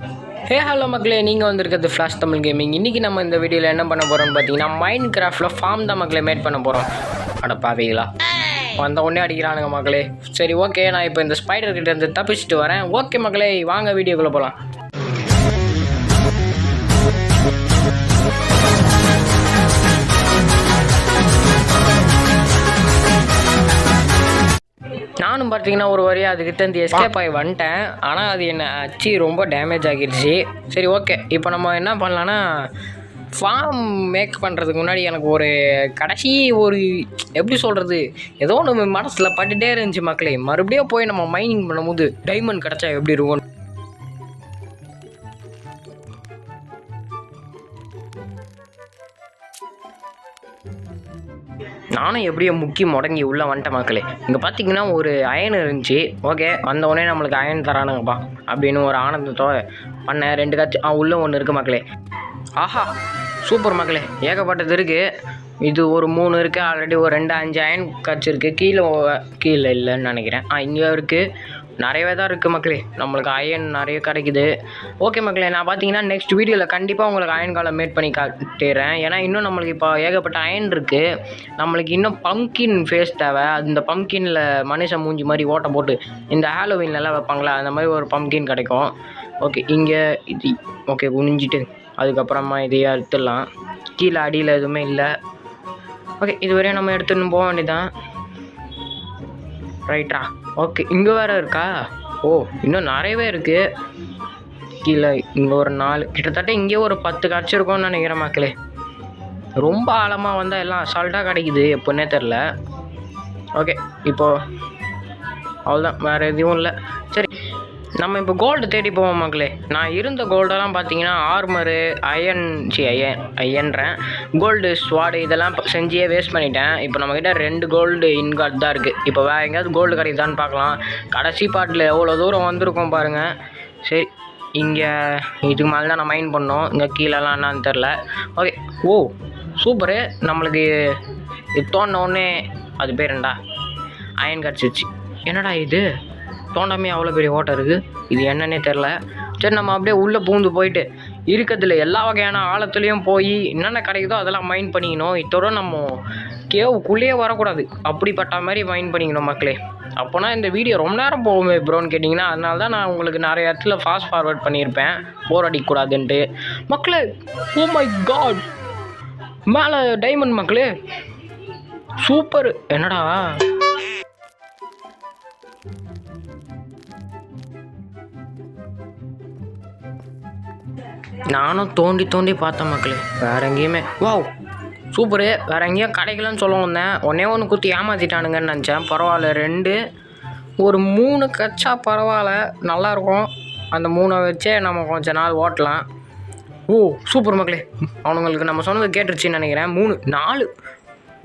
Hello மக்களே, நீங்கள் வந்திருக்கிறது ஃப்ளாஷ் தமிழ் கேமிங். இன்றைக்கி நம்ம இந்த வீடியோவில் என்ன பண்ண போகிறோம்னு பார்த்தீங்கன்னா மைண்ட் கிராஃப்டில் ஃபார்ம் தான் மக்களே மேட் பண்ண போகிறோம். அட பாவீங்களா, வந்த உடனே அடிக்கிறானுங்க மக்களே. சரி ஓகே, நான் இப்போ இந்த ஸ்பைடர் கிட்ட இருந்து தப்பிச்சுட்டு வரேன். ஓகே மக்களே, வாங்க வீடியோக்குள்ளே போகலாம். நானும் பார்த்தீங்கன்னா ஒரு வழியாக அதுக்கிட்ட இருந்து எஸ்கேப் ஆகி வந்துட்டேன். ஆனால் அது என்னை அச்சு ரொம்ப டேமேஜ் ஆகிடுச்சு. சரி ஓகே, இப்போ நம்ம என்ன பண்ணலான்னா ஃபார்ம் மேக் பண்ணுறதுக்கு முன்னாடி எனக்கு ஒரு கடைசி ஒரு எப்படி சொல்கிறது, ஏதோ ஒன்று மனசில் பட்டுகிட்டே இருந்துச்சு மக்களே. மறுபடியும் போய் நம்ம மைனிங் பண்ணும்போது டைமண்ட் கிடச்சா எப்படி இருக்கும். நானும் எப்படியோ முக்கி முடங்கி உள்ளே வந்துட்டேன் மக்களே. இங்கே பார்த்தீங்கன்னா ஒரு அயன் இருந்துச்சு. ஓகே, வந்தவுடனே நம்மளுக்கு அயன் தரானுங்கப்பா அப்படின்னு ஒரு ஆனந்தத்தோடு பண்ணேன். 2 கட்சி உள்ளே ஒன்று இருக்குது மக்களே. ஆஹா சூப்பர் மக்களே, ஏகப்பட்டது இருக்குது. இது ஒரு 3 இருக்குது ஆல்ரெடி. ஒரு 2 5 அயன் கட்சி இருக்குது. கீழே இல்லைன்னு நினைக்கிறேன். இங்கே இருக்குது, நிறையவே தான் இருக்குது மக்களே. நம்மளுக்கு அயன் நிறைய கிடைக்குது. ஓகே மக்களே, நான் பார்த்தீங்கன்னா நெக்ஸ்ட் வீடியோவில் கண்டிப்பாக உங்களுக்கு அயன் காலம் மேட் பண்ணி காட்டுறேன். ஏன்னா இன்னும் நம்மளுக்கு இப்போ ஏகப்பட்ட அயன் இருக்குது. நம்மளுக்கு இன்னும் பம்கின் ஃபேஸ் தேவை. அந்த பம்கினில் மனுஷன் மூஞ்சி மாதிரி ஓட்டை போட்டு இந்த ஹாலோவீன்லாம் வைப்பாங்களா, அந்த மாதிரி ஒரு பம்கின் கிடைக்கும். ஓகே, இங்கே இது ஓகே குனிஞ்சிட்டு அதுக்கப்புறமா இதையே எடுத்துடலாம். கீழே அடியில் எதுவுமே இல்லை. ஓகே, இதுவரையும் நம்ம எடுத்துன்னு போக வேண்டியதான். ரைட்டா, ஓகே. இங்கே வேறு இருக்கா? ஓ, இன்னும் நிறையவே இருக்குது. கீழே இங்கே ஒரு 4, கிட்டத்தட்ட இங்கே ஒரு 10 காட்சி இருக்கும்னு நினைக்கிறேன் மக்களே. ரொம்ப ஆழமாக வந்தால் எல்லாம் அசால்ட்டாக கிடைக்குது, எப்போன்னே தெரில. ஓகே, இப்போது அவ்வளோதான், வேறு எதுவும் இல்லை. சரி, நம்ம இப்போ கோல்டு தேடி போவோம் மக்களே. நான் இருந்த கோல்டெல்லாம் பார்த்தீங்கன்னா ஆர்மரு, அயன்றேன் கோல்டு ஸ்வாடு இதெல்லாம் செஞ்சே வேஸ்ட் பண்ணிட்டேன். இப்போ நம்மக்கிட்ட 2 கோல்டு இன்காட் தான் இருக்குது. இப்போ வேறு எங்கேயாவது கோல்டு கிடைக்குதான்னு பார்க்கலாம். கடைசி பாட்டில் எவ்வளோ தூரம் வந்திருக்கோம் பாருங்கள். சரி, இங்கே இதுக்கு மேலே தான் நான் மைண்ட் பண்ணோம். இங்கே கீழெல்லாம் என்னான்னு தெரில. ஓகே, ஓ சூப்பரு. நம்மளுக்கு இது தோணுன்னே அது பேர் என்னடா அயன் கிடச்சிச்சு. என்னடா இது தோண்டாமே அவ்வளோ பெரிய ஓட்டம் இருக்குது, இது என்னன்னே தெரில. சரி, நம்ம அப்படியே உள்ளே பூந்து போயிட்டு இருக்கிறதுல எல்லா வகையான ஆழத்துலேயும் போய் என்னென்ன கிடைக்குதோ அதெல்லாம் மைண்ட் பண்ணிக்கணும். இதோட நம்ம கேவுக்குள்ளேயே வரக்கூடாது, அப்படிப்பட்ட மாதிரி மைண்ட் பண்ணிக்கணும் மக்களே. அப்போனா இந்த வீடியோ ரொம்ப நேரம் போகுமே ப்ரோன்னு கேட்டிங்கன்னா, அதனால தான் நான் உங்களுக்கு நிறைய இடத்துல ஃபாஸ்ட் ஃபார்வர்ட் பண்ணியிருப்பேன், போர் அடிக்கக்கூடாதுன்ட்டு மக்களே. ஓ மை காட், மேலே டைமண்ட் மக்களே, சூப்பர். என்னடா நானும் தோண்டி பார்த்தேன் மக்களே, வேறு எங்கேயுமே. வாவ் சூப்பரு, வேறு எங்கேயும் கிடைக்கலன்னு சொல்ல வந்தேன். ஒன்று குத்தி ஏமாற்றிட்டானுங்கன்னு நினச்சேன். பரவாயில்ல, 2 ஒரு 3 கச்சா பரவாயில்ல, நல்லாயிருக்கும். அந்த 3 வச்சே நம்ம கொஞ்ச நாள் ஓட்டலாம். ஓ சூப்பர் மக்களே, அவனுங்களுக்கு நம்ம சொன்னது கேட்டுருச்சுன்னு நினைக்கிறேன். 3 4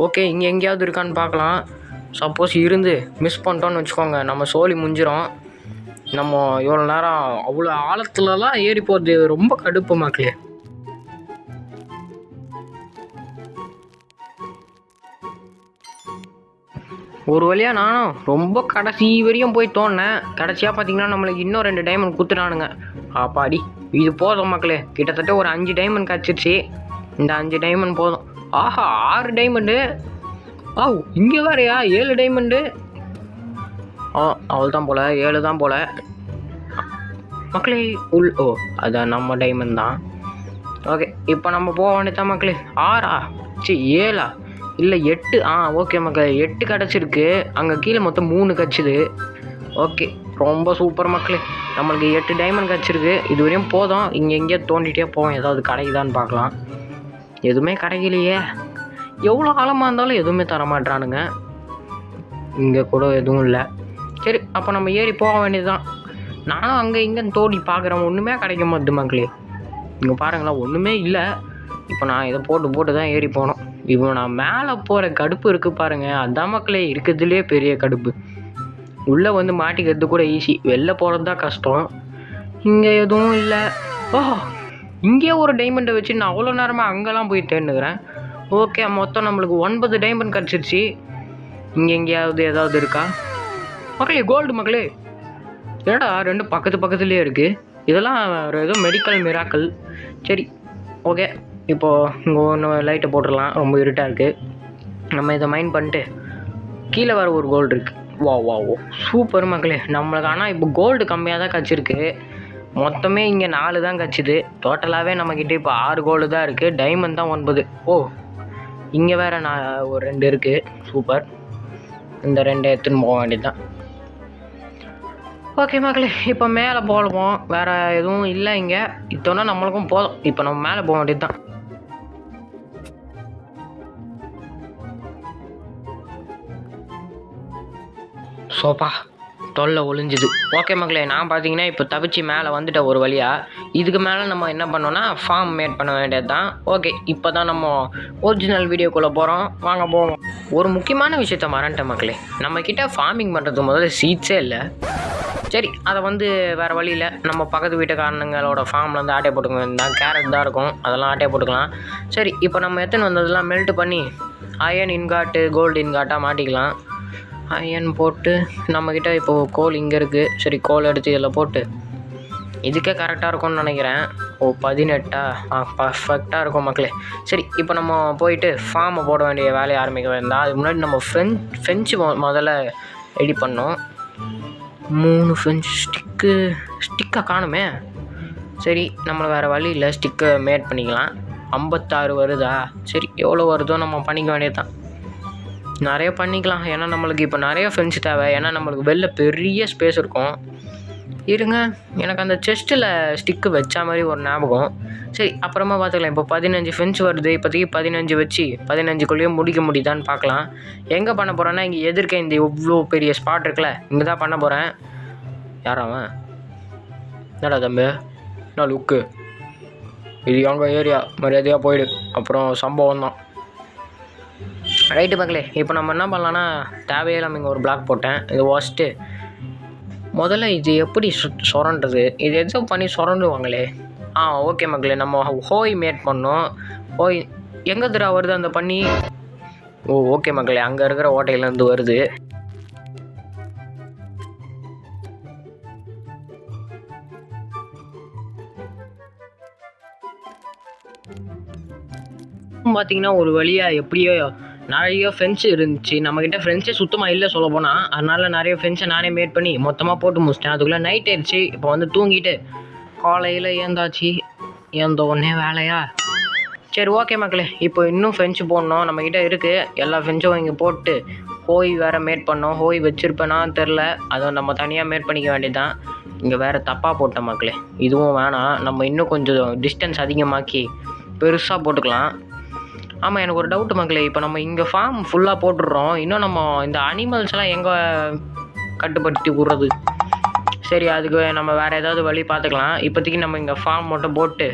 ஓகே, இங்கே எங்கேயாவது இருக்கான்னு பார்க்கலாம். சப்போஸ் இருந்து மிஸ் பண்ணிட்டோன்னு வச்சுக்கோங்க, நம்ம சோலி முடிஞ்சிடும். நம்ம இவ்வளோ நேரம் அவ்வளோ ஆழத்துலலாம் ஏறி போகிறது ரொம்ப கடுப்பு மக்களே. ஒரு வழியாக நானும் ரொம்ப கடைசி வரையும் போய் தோணினேன். கடைசியாக பார்த்தீங்கன்னா நம்மளுக்கு இன்னும் 2 டைமண்ட் கொடுத்துட்டானுங்க. அப்பாடி, இது போதும் மக்களே. கிட்டத்தட்ட ஒரு 5 டைமண்ட் கிடச்சிருச்சு. இந்த 5 டைமண்ட் போதும். ஆஹா 6 டைமண்டு. இங்கே வேறையா 7 டைமண்டு. அவள் தான் போல், 7 தான் போல் மக்களே. அதான் நம்ம டைமண்ட் தான். ஓகே, இப்போ நம்ம போக வேண்டியதான் மக்களே. 6 7 இல்லை 8. ஓகே மக்களே, 8 கிடச்சிருக்கு. அங்கே கீழே மொத்தம் 3 கிடச்சிது. ஓகே, ரொம்ப சூப்பர் மக்களே, நம்மளுக்கு 8 டைமண்ட் கிடச்சிருக்கு. இது வரையும் போதும். இங்கே எங்கேயோ தோண்டிகிட்டே போவோம், ஏதாவது கிடைக்குதான்னு பார்க்கலாம். எதுவுமே கிடைக்கலையே. எவ்வளோ ஆழமாக இருந்தாலும் எதுவுமே தரமாட்டானுங்க. இங்கே கூட எதுவும் இல்லை. சரி, அப்போ நம்ம ஏறி போக வேண்டியது தான். நானும் அங்கே இங்கேன்னு தோண்டி பார்க்குறேன், ஒன்றுமே கிடைக்க மாட்டுது மக்களே. இங்கே பாருங்களா, ஒன்றுமே இல்லை. இப்போ நான் இதை போட்டு தான் ஏறி போனோம். இப்போ நான் மேலே போகிற கடுப்பு இருக்குது பாருங்கள், அதான் மக்களே இருக்கிறதுலே பெரிய கடுப்பு. உள்ளே வந்து மாட்டிக்கிறது கூட ஈஸி, வெளில போகிறது தான் கஷ்டம். இங்கே எதுவும் இல்லை. இங்கே ஒரு டைமண்டை வச்சு நான் அவ்வளோ நேரமாக அங்கெல்லாம் போய் தேடுகிறேன். ஓகே, மொத்தம் நம்மளுக்கு 9 டைமண்ட் கிடச்சிருச்சு. இங்கே எங்கேயாவது ஏதாவது இருக்கா மக்களே? கோல்டு மக்களே. ஏடா 2 பக்கத்துலேயே இருக்குது. இதெல்லாம் ஒரு ஏதோ மெடிக்கல் மிராக்கள். சரி ஓகே, இப்போது இங்கே ஒன்று லைட்டை போட்டுடலாம், ரொம்ப இருட்டாக இருக்குது. நம்ம இதை மைண்ட் பண்ணிட்டு கீழே வர ஒரு கோல்டு இருக்குது. வா வா ஓ சூப்பர் மக்களே நம்மளுக்கு. ஆனால் இப்போ கோல்டு கம்மியாக தான் கிடச்சிருக்கு. மொத்தமே இங்கே 4 தான் கிடச்சிது. டோட்டலாகவே நம்மக்கிட்ட இப்போ 6 கோல்டு தான் இருக்குது. டைமண்ட் தான் 9. ஓ இங்கே வேறு நான் ஒரு 2 இருக்குது. சூப்பர், இந்த 2 எடுத்துன்னு போக வேண்டியது தான். ஓகே மக்களே, இப்போ மேலே போடுவோம். வேறு எதுவும் இல்லை இங்கே. இத்தோன்னா நம்மளுக்கும் போதும். இப்போ நம்ம மேலே போக வேண்டியது தான். சோப்பா தொல்லை ஒளிஞ்சுது. ஓகே மக்களே, நான் பார்த்தீங்கன்னா இப்போ தப்பிச்சு மேலே வந்துட்டேன் ஒரு வழியாக. இதுக்கு மேலே நம்ம என்ன பண்ணோன்னா ஃபார்ம் மேட் பண்ண வேண்டியது தான். ஓகே, இப்போ தான் நம்ம ஒரிஜினல் வீடியோக்குள்ளே போகிறோம், வாங்க போவோம். ஒரு முக்கியமான விஷயத்த மறந்துட்டேன் மக்களே, நம்மக்கிட்ட ஃபார்மிங் பண்ணுறதுக்கு முதல்ல சீட்ஸே இல்லை. சரி, அதை வேறு வழியில் நம்ம பக்கத்து வீட்டுக்காரனுங்களோட ஃபார்மில் ஆட்டையை போட்டுக்க வேண்டாம். கேரட் தான் இருக்கும், அதெல்லாம் ஆட்டையை போட்டுக்கலாம். சரி, இப்போ நம்ம எத்தனை வந்ததெல்லாம் மெல்ட் பண்ணி அயன் இன்காட்டு கோல்டு இன்காட்டாக மாட்டிக்கலாம். அயன் போட்டு நம்மக்கிட்ட இப்போது கோல் இங்கே இருக்குது. சரி, கோல் எடுத்து இதில் போட்டு இதுக்கே கரெக்டாக இருக்கும்னு நினைக்கிறேன். ஓ 18 பர்ஃபெக்டாக இருக்கும் மக்களே. சரி, இப்போ நம்ம போயிட்டு ஃபார்மை போட வேண்டிய வேலையை ஆரம்பிக்க வேண்டாம். அதுக்கு முன்னாடி நம்ம ஃபென்ச்சு முதல்ல ரெடி பண்ணோம். 3 ஃபென்ச் ஸ்டிக்கை காணுமே. சரி, நம்மளை வேறு வழி இல்லை, ஸ்டிக்கை மேட் பண்ணிக்கலாம். 56 வருதா? சரி, எவ்வளோ வருதோ நம்ம பண்ணிக்க வேண்டியது தான். நிறைய பண்ணிக்கலாம், ஏன்னா நம்மளுக்கு இப்போ நிறைய ஃபென்ஸ் தேவை. ஏன்னா நம்மளுக்கு வெளில பெரிய ஸ்பேஸ் இருக்கும். இருங்க, எனக்கு அந்த செஸ்ட்டில் ஸ்டிக்கு வச்சா மாதிரி ஒரு ஞாபகம். சரி, அப்புறமா பார்த்துக்கலாம். இப்போ 15 ஃபென்ஸ் வருது. இப்போதைக்கு 15 வச்சு 15குள்ளேயே முடிக்க முடியுதான்னு பார்க்கலாம். எங்கே பண்ண போகிறேன்னா இங்கே எதிர்க்க இந்த எவ்வளோ பெரிய ஸ்பாட் இருக்குல்ல, இங்கே தான் பண்ண போகிறேன். யாராவன்? என்னடா தம்பி, நான் லுக்கு, இது எங்கள் ஏரியா, மரியாதையாக போயிடு, அப்புறம் சம்பவம் தான். ரைட்டு மக்களே, இப்போ நம்ம என்ன பண்ணலான்னா தேவையில்லாமல் இங்கே ஒரு பிளாக் போட்டேன். இது வாஸ்ட்டு முதல்ல இது எப்படி சுரண்டுறது, இது எதுவும் பண்ணி சுரண்டுவாங்களே. ஓகே மக்களே, நம்ம ஹோய் மேட் பண்ணோம். ஹோய் எங்கே தடவை வருது அந்த பண்ணி? ஓகே மக்களே, அங்கே இருக்கிற ஓட்டையிலேருந்து வருது. பார்த்தீங்கன்னா ஒரு வழியாக எப்படியோ நிறைய ஃபென்ஸ் இருந்துச்சு நம்மக்கிட்ட. ஃப்ரெண்ட்ஸே சுத்தமாக இல்லை சொல்ல போனால். அதனால் நிறைய ஃபென்ஸை நானே மேட் பண்ணி மொத்தமாக போட்டு முடிச்சிட்டேன். அதுக்குள்ளே நைட் ஆயிடுச்சு. இப்போ தூங்கிட்டு காலையில் ஏந்தாச்சு. ஏந்த உடனே வேலையா? சரி ஓகே மக்களே, இப்போ இன்னும் ஃபென்ஸு போடணும் நம்மக்கிட்ட இருக்குது. எல்லா ஃபென்ஸும் இங்கே போட்டு ஹோய் வேறு மேட் பண்ணோம். ஹோய் வச்சுருப்பேனா தெரில, அதை நம்ம தனியாக மேட் பண்ணிக்க வேண்டியது தான். இங்கே வேறு தப்பாக போட்டேன் மக்களே, இதுவும் வேணாம். நம்ம இன்னும் கொஞ்சம் டிஸ்டன்ஸ் அதிகமாக்கி பெருசாக போட்டுக்கலாம். ஆமாம், எனக்கு ஒரு டவுட்டு மக்களே, இப்போ நம்ம இங்கே ஃபார்ம் ஃபுல்லாக போட்டுடுறோம். இன்னும் நம்ம இந்த அனிமல்ஸ்லாம் எங்கே கட்டுப்படுத்தி விட்றது? சரி, அதுக்கு நம்ம வேறு ஏதாவது வழி பார்த்துக்கலாம். இப்போதைக்கு நம்ம இங்கே ஃபார்ம் மட்டும் போட்டு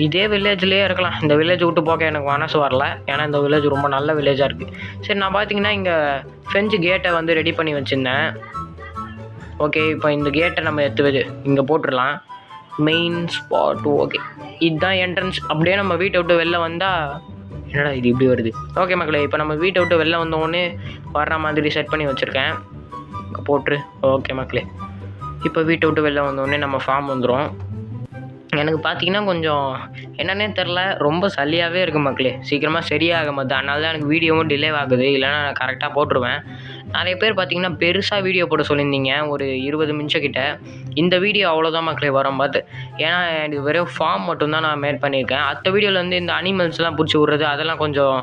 இதே வில்லேஜ்லேயே இருக்கலாம். இந்த வில்லேஜ் விட்டு போக எனக்கு மனசு வரல, ஏன்னா இந்த வில்லேஜ் ரொம்ப நல்ல வில்லேஜாக இருக்குது. சரி, நான் பார்த்தீங்கன்னா இங்கே ஃபென்ஸ் கேட்டை ரெடி பண்ணி வச்சுருந்தேன். ஓகே, இப்போ இந்த கேட்டை நம்ம எடுத்து இங்கே போட்டுடலாம். Main spot. ஓகே, இதுதான் என்ட்ரன்ஸ். அப்படியே நம்ம வீட்டை விட்டு வெளில வந்தால் என்னடா இது இப்படி வருது? ஓகே மக்களே, இப்போ நம்ம வீட்டை விட்டு வெளில வந்தோடனே வர்ற மாதிரி செட் பண்ணி வச்சுருக்கேன். போட்டுரு. ஓகே மக்களே, இப்போ வீட்டை விட்டு வெளில வந்தோடனே நம்ம ஃபார்ம் வந்துடும். எனக்கு பார்த்தீங்கன்னா கொஞ்சம் என்னன்னே தெரில, ரொம்ப சளியாகவே இருக்குது மக்களே. சீக்கிரமாக சரியாக மாட்டேன். அதனால தான் எனக்கு வீடியோவும் டிலே ஆகுது. இல்லைனா நான் கரெக்டாக போட்டுருவேன். நிறைய பேர் பார்த்தீங்கன்னா பெருசாக வீடியோ போட சொல்லியிருந்தீங்க, ஒரு 20 நிமிஷம் கிட்ட. இந்த வீடியோ அவ்வளோதான் மக்களே வரும் பார்த்து. ஏன்னா எனக்கு வெறும் ஃபார்ம் மட்டும்தான் நான் மேட் பண்ணியிருக்கேன். அடுத்த வீடியோவில் இந்த அனிமல்ஸ்லாம் பிடிச்சி விட்றது அதெல்லாம் கொஞ்சம்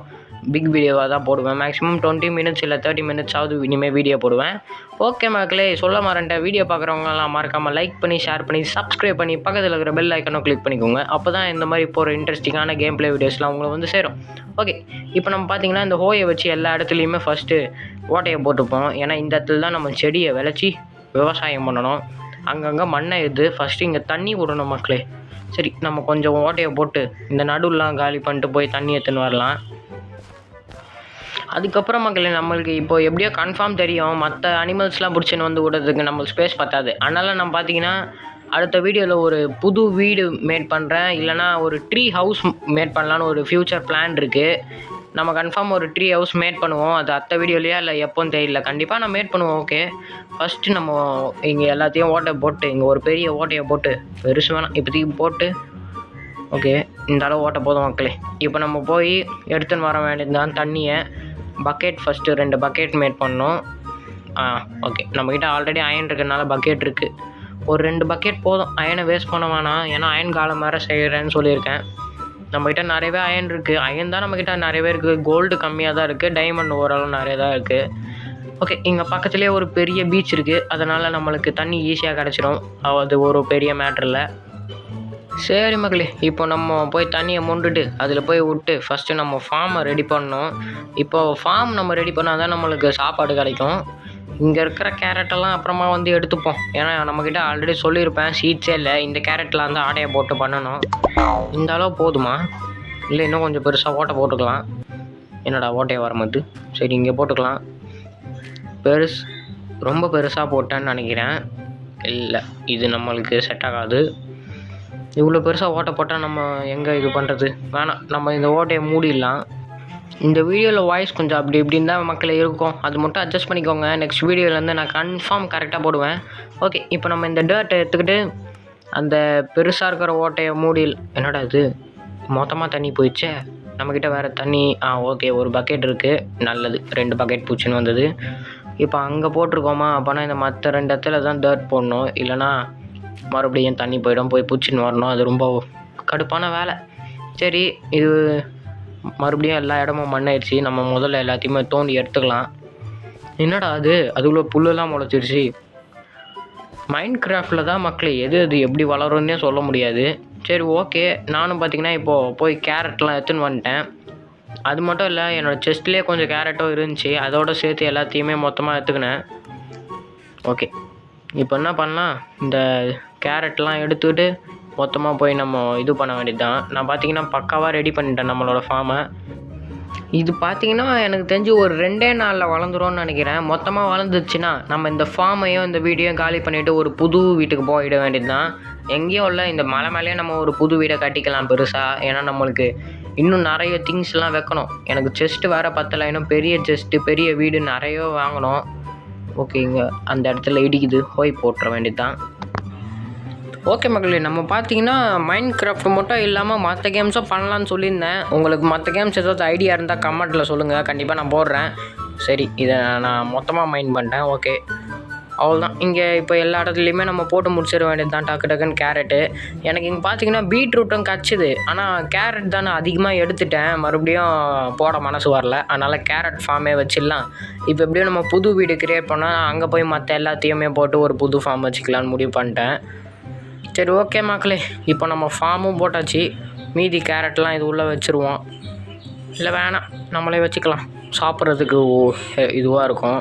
பிக் வீடியோவாக தான் போடுவேன். மேக்ஸிமம் 20 மினிட்ஸ் இல்லை 30 மினிட்ஸாவது இனிமேல் வீடியோ போடுவேன். ஓகே மக்களே, சொல்ல மறந்துட்டேன். வீடியோ பார்க்குறவங்கலாம் மறக்காமல் லைக் பண்ணி, ஷேர் பண்ணி, சப்ஸ்கிரைப் பண்ணி, பக்கத்தில் இருக்கிற பெல் ஐக்கனும் கிளிக் பண்ணிக்கோங்க. அப்போ தான் இந்த மாதிரி போகிற இன்ட்ரெஸ்டிங்கான கேம் ப்ளே வீடியோஸ்லாம் உங்களுக்கு சேரும். ஓகே, இப்போ நம்ம பார்த்தீங்கன்னா இந்த ஹோயை வச்சு எல்லா இடத்துலையுமே ஃபஸ்ட்டு ஓட்டையை போட்டுப்போம். ஏன்னா இந்த இடத்துல தான் நம்ம செடியை விளைச்சி விவசாயம் பண்ணணும். அங்கங்கே மண்ணை ஃபஸ்ட்டு இங்கே தண்ணி விடணும் மக்களே. சரி, நம்ம கொஞ்சம் ஓட்டையை போட்டு இந்த நடுலாம் காலி பண்ணிட்டு போய் தண்ணி எடுத்துன்னு வரலாம். அதுக்கப்புறம் மக்களே, நம்மளுக்கு இப்போது எப்படியோ கன்ஃபார்ம் தெரியும் மற்ற அனிமல்ஸ்லாம் பிடிச்சின்னு விடுறதுக்கு நம்மளுக்கு ஸ்பேஸ் பத்தாது. அதனால் நம்ம பார்த்தீங்கன்னா அடுத்த வீடியோவில் ஒரு புது வீடு மேட் பண்ணுறேன். இல்லைனா ஒரு ட்ரீ ஹவுஸ் மேட் பண்ணலான்னு ஒரு ஃப்யூச்சர் பிளான் இருக்குது. நம்ம கன்ஃபார்ம் ஒரு ட்ரீ ஹவுஸ் மேட் பண்ணுவோம். அது அடுத்த வீடியோலையா இல்லை எப்போன்னு தெரியல. கண்டிப்பாக நான் மேட் பண்ணுவோம். ஓகே, ஃபஸ்ட்டு நம்ம இங்கே எல்லாத்தையும் ஓட்டை போட்டு இங்கே ஒரு பெரிய ஓட்டையை போட்டு பெருசு வேணாம் இப்போதைக்கு போட்டு ஓகே இந்த அளவு ஓட்ட போதும் மக்களே. இப்போ நம்ம போய் எடுத்துன்னு வர வேண்டியது தான் தண்ணியை. பக்கெட் ஃபஸ்ட்டு 2 பக்கெட் மேட் பண்ணோம். ஓகே நம்மக்கிட்ட ஆல்ரெடி அயன் இருக்கிறதுனால பக்கெட் இருக்குது. ஒரு 2 பக்கெட் போதும், அயனை வேஸ்ட் பண்ண வேணாம். ஏன்னா அயன் காலம் வேறு செய்கிறேன்னு சொல்லியிருக்கேன். நம்மக்கிட்ட நிறையவே அயன் இருக்குது. அயன் தான் நம்மக்கிட்ட நிறையவே இருக்குது. கோல்டு கம்மியாக தான் இருக்குது, டைமண்ட் ஓரளவு நிறைய தான் இருக்குது. ஓகே இங்கே பக்கத்துலேயே ஒரு பெரிய பீச் இருக்குது, அதனால் நம்மளுக்கு தண்ணி ஈஸியாக கிடச்சிரும். அது ஒரு பெரிய மேட்ரு இல்லை. சரி மக்களே, இப்போ நம்ம போய் தண்ணியை மொண்டுட்டு அதில் போய் விட்டு ஃபஸ்ட்டு நம்ம ஃபார்மை ரெடி பண்ணோம். இப்போது ஃபார்ம் நம்ம ரெடி பண்ணால் தான் நம்மளுக்கு சாப்பாடு கிடைக்கும். இங்கே இருக்கிற கேரட்டெல்லாம் அப்புறமா வந்து எடுத்துப்போம். ஏன்னா நம்மக்கிட்ட ஆல்ரெடி சொல்லியிருப்பேன் சீட்ஸே இல்லை. இந்த கேரட்டில் வந்து ஆடையை போட்டு பண்ணணும். இந்த அளவு போதுமா? இல்லை இன்னும் கொஞ்சம் பெருசாக ஓட்டை போட்டுக்கலாம். என்னடா ஓட்டையை வரமாது? சரி இங்கே போட்டுக்கலாம். ரொம்ப பெருசாக போட்டேன்னு நினைக்கிறேன். இல்லை இது நம்மளுக்கு செட் ஆகாது. இவ்வளோ பெருசாக ஓட்டை போட்டால் நம்ம எங்கே இது பண்ணுறது? வேணாம், நம்ம இந்த ஓட்டையை மூடிடலாம். இந்த வீடியோவில் வாய்ஸ் கொஞ்சம் அப்படி இப்படின்னு தான் மக்களே இருக்கும். அது மட்டும் அட்ஜஸ்ட் பண்ணிக்கோங்க. நெக்ஸ்ட் வீடியோவிலேருந்து நான் கன்ஃபார்ம் கரெக்டாக போடுவேன். ஓகே இப்போ நம்ம இந்த டர்ட்டை எடுத்துக்கிட்டு அந்த பெருசாக இருக்கிற ஓட்டையை மூடில். என்னடா இது மொத்தமாக தண்ணி போயிடுச்சே. நம்மக்கிட்ட வேறு தண்ணி ஓகே ஒரு பக்கெட் இருக்குது. நல்லது, 2 பக்கெட் பூச்சின்னு வந்தது. இப்போ அங்கே போட்டிருக்கோமா, அப்போனா இந்த மற்ற 2 இடத்துல தான் டர்ட் போடணும். இல்லைனா மறுபடியும் தண்ணி போயிடும், போய் பூச்சின்னு வரணும். அது ரொம்ப கடுப்பான வேலை. சரி இது மறுபடியும் எல்லா இடமும் மண்ணாயிடுச்சு. நம்ம முதல்ல எல்லாத்தையுமே தோண்டி எடுத்துக்கலாம். என்னடா அதுக்குள்ளே புல்லெல்லாம் முளைச்சிருச்சு. மைண்ட் கிராஃப்டில் தான் மக்களே எது எப்படி வளரும்னே சொல்ல முடியாது. சரி ஓகே, நானும் பார்த்திங்கன்னா இப்போது போய் கேரட்லாம் எடுத்துன்னு வந்துட்டேன். அது மட்டும் இல்லை, என்னோடய செஸ்ட்லேயே கொஞ்சம் கேரட்டும் இருந்துச்சு. அதோடு சேர்த்து எல்லாத்தையுமே மொத்தமாக எடுத்துக்கினேன். ஓகே இப்போ என்ன பண்ணலாம், இந்த கேரட்லாம் எடுத்துக்கிட்டு மொத்தமாக போய் நம்ம இது பண்ண வேண்டியது தான். நான் பார்த்திங்கன்னா பக்காவாக ரெடி பண்ணிட்டேன் நம்மளோட ஃபார்மை. இது பார்த்திங்கன்னா எனக்கு தெரிஞ்சு ஒரு 2 நாளில் வளர்ந்துரும்னு நினைக்கிறேன். மொத்தமாக வளர்ந்துச்சுன்னா நம்ம இந்த ஃபார்மையும் இந்த வீடியோயும் காலி பண்ணிவிட்டு ஒரு புது வீட்டுக்கு போயிட வேண்டியது தான். எங்கேயும் இல்லை, இந்த மலை மேலேயே நம்ம ஒரு புது வீடை கட்டிக்கலாம் பெருசாக. ஏன்னா நம்மளுக்கு இன்னும் நிறைய திங்ஸ்லாம் வைக்கணும். எனக்கு செஸ்ட்டு வேறு பத்தலை. இன்னும் பெரிய செஸ்ட்டு பெரிய வீடு நிறைய வாங்கணும். ஓகே இங்கே அந்த இடத்துல இடிக்குது, ஹோய் போட்டுற வேண்டியது தான். ஓகே மக்களே, நம்ம பார்த்தீங்கன்னா மைண்ட் கிராஃப்ட் மட்டும் இல்லாமல் மற்ற கேம்ஸும் பண்ணலான்னு சொல்லியிருந்தேன். உங்களுக்கு மற்ற கேம்ஸ் ஏதாவது ஐடியா இருந்தால் கமெண்ட்டில் சொல்லுங்கள், கண்டிப்பாக நான் போடுறேன். சரி இதை நான் மொத்தமாக மைண்ட் பண்ணிட்டேன். ஓகே அவ்வளோதான். இங்கே இப்போ எல்லா இடத்துலையுமே நம்ம போட்டு முடிச்சிட வேண்டியது தான் டக்குன்னு கேரட்டு. எனக்கு இங்கே பார்த்தீங்கன்னா பீட்ரூட்டும் கிடச்சிது. ஆனால் கேரட் தான் நான் அதிகமாக எடுத்துட்டேன், மறுபடியும் போட மனசு வரல. அதனால் கேரட் ஃபார்மே வச்சிடலாம். இப்போ எப்படியும் நம்ம புது வீடு க்ரியேட் பண்ணால் அங்கே போய் மற்ற எல்லாத்தையுமே போட்டு ஒரு புது ஃபார்ம் வச்சுக்கலான்னு முடிவு பண்ணிட்டேன். சரி ஓகே மக்களே, இப்போ நம்ம ஃபார்மும் போட்டாச்சு. மீதி கேரட்லாம் இது உள்ளே வச்சுருவோம். இல்லை வேணாம், நம்மளே வச்சுக்கலாம், சாப்பிட்றதுக்கு இதுவாக இருக்கும்.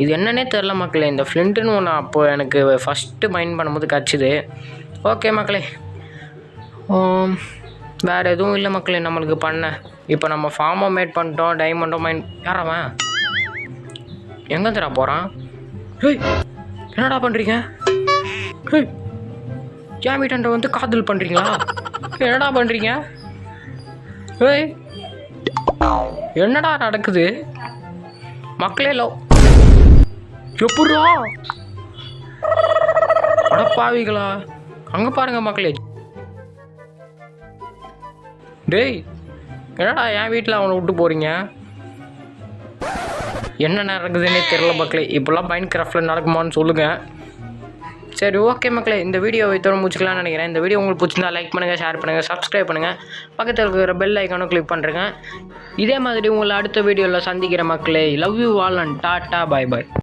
இது என்னன்னே தெரில மக்களே. இந்த ஃப்ளின்ட்டுன்னு ஒன்று அப்போது எனக்கு ஃபஸ்ட்டு மைண்ட் பண்ணும்போது கிடச்சிது. ஓகே மக்களே, வேறு எதுவும் இல்லை மக்களே நம்மளுக்கு பண்ண. இப்போ நம்ம ஃபார்மை மேட் பண்ணிட்டோம், டைமண்டும் மைண்ட். யாராவன் எங்கே தரா போகிறான்? ஹேய் என்னடா பண்ணுறீங்க? ஹேய் என் வீட்டாண்ட வந்து காதல் பண்ணுறீங்களா? என்னடா பண்ணுறீங்க? ஹேய் என்னடா நடக்குது மக்களே? எப்படா அடப்பாவிகளா, அங்கே பாருங்க மக்களே. டேய் என்னடா என் வீட்டில் அவனை விட்டு போகிறீங்க? என்ன நடக்குதுன்னே தெரில மக்களே. இப்போல்லாம் மைண்ட் கிராஃப்டில் நடக்குமான்னு சொல்லுங்கள். சரி ஓகே மக்களே, இந்த வீடியோ வைத்தோட முடிச்சுக்கலாம்னு நினைக்கிறேன். இந்த வீடியோ உங்களுக்கு பிடிச்சிருந்தா லைக் பண்ணுங்கள், ஷேர் பண்ணுங்கள், சப்ஸ்கிரைப் பண்ணுங்கள், பக்கத்தில் இருக்கிற பெல் ஐக்கானும் கிளிக் பண்ணுறேங்க. இதே மாதிரி உங்களை அடுத்த வீடியோவில் சந்திக்கிற மக்களே. Love you all and tata, bye bye.